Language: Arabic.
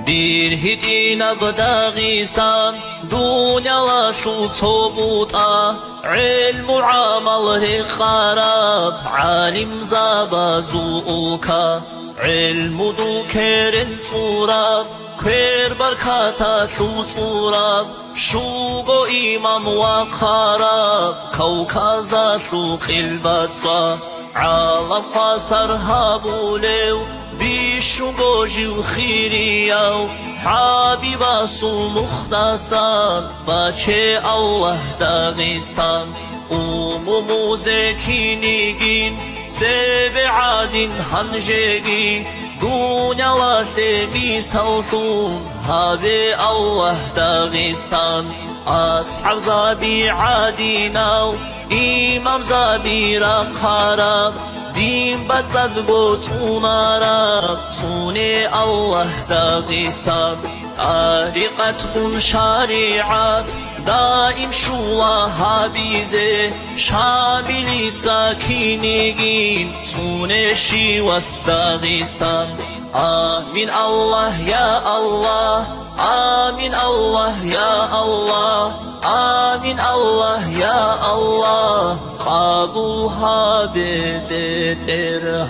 دير هدينا بداغستان دنيا لا شو تصبوطا علم عمله خراب عالم زابازوكا علم دو كيرن صوراب كير بركاتا شو صوراب شوغو إمام وخراب كوكازا شو خلباتسا عالم خاسر هابوليو بيشوغو جيو خيرياو حبيبا سو مختصان باچه الله داغستان umum zekinigin sebadin hanjegi dunyalarda misalsun habe Allah Dağistan ashab zabi adinav imam zabira kharab din bazad go tunarab tune Allah Dağistan tariqat bun shariat دائم شوا هابيزه شاملی تاكينيگين تونشي واستغيستان آمين الله يا الله آمين الله يا الله آمين الله يا الله قبولها بدرها